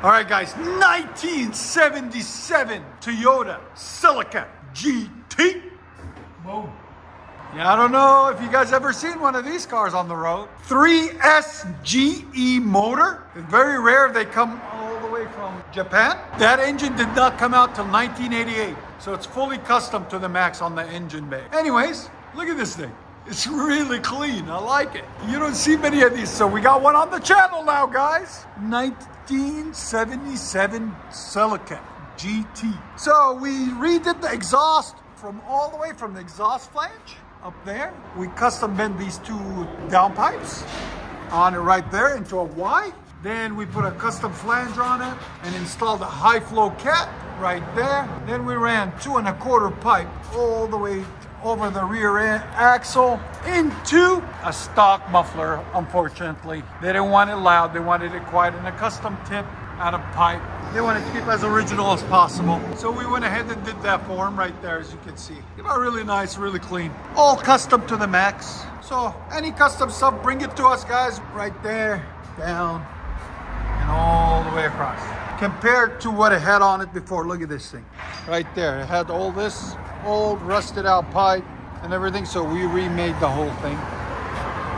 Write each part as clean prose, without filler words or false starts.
All right, guys, 1977 Toyota Celica GT. Boom. Yeah, I don't know if you guys ever seen one of these cars on the road. 3SGE motor. It's very rare. They come all the way from Japan. That engine did not come out till 1988. So it's fully custom to the max on the engine bay. Anyways, look at this thing. It's really clean. I like it. You don't see many of these, so we got one on the channel now, guys. 1977 Celica GT. So we redid the exhaust from all the way from the exhaust flange up there. We custom bent these two downpipes on it right there into a Y. Then we put a custom flange on it and installed a high flow cap right there. Then we ran 2 1/4 pipe all the way over the rear end axle into a stock muffler. Unfortunately, they didn't want it loud. They wanted it quiet, and a custom tip out of pipe. They wanted to keep as original as possible. So we went ahead and did that for them right there, as you can see. Came out really nice, really clean. All custom to the max. So any custom stuff, bring it to us, guys. Right there, down, and all the way across. Compared to what it had on it before, look at this thing. Right there, it had all this old rusted out pipe and everything, so we remade the whole thing.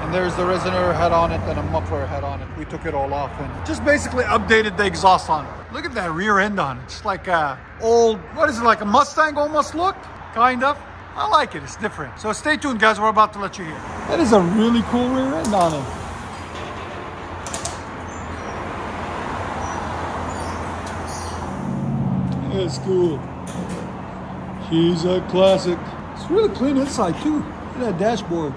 And there's the resonator head on it and a muffler head on it. We took it all off and just basically updated the exhaust on it. Look at that rear end on it. It's like a old, what is it, like a Mustang almost look? Kind of. I like it. It's different. So stay tuned, guys. We're about to let you hear. That is a really cool rear end on it. That's cool. She's a classic. It's really clean inside too. Look at that dashboard.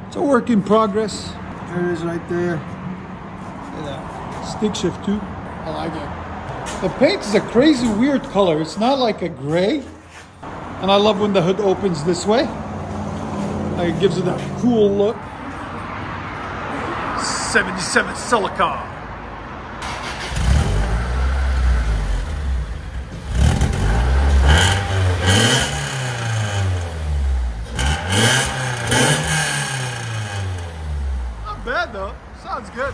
It's a work in progress. There it is right there. Look at that. Stick shift too. I like it. The paint is a crazy weird color. It's not like a gray. And I love when the hood opens this way. Like it gives it that cool look. 77 Celica. Bad though, sounds good.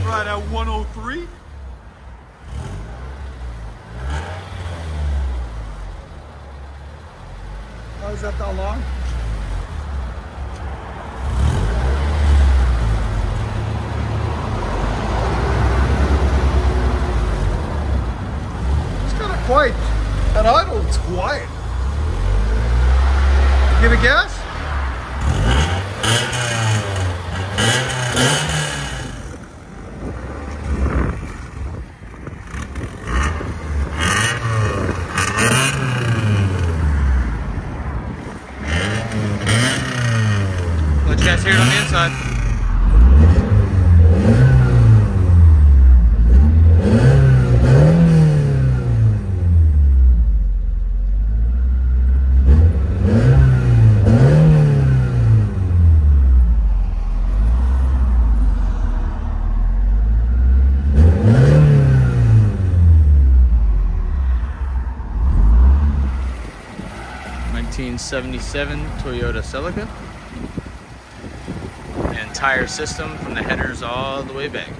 Right at 103. Oh, is that long? It's kind of quiet. At idle, it's quiet. Give it gas. Let you guys hear it on the inside. 1977 Toyota Celica, and tire system from the headers all the way back.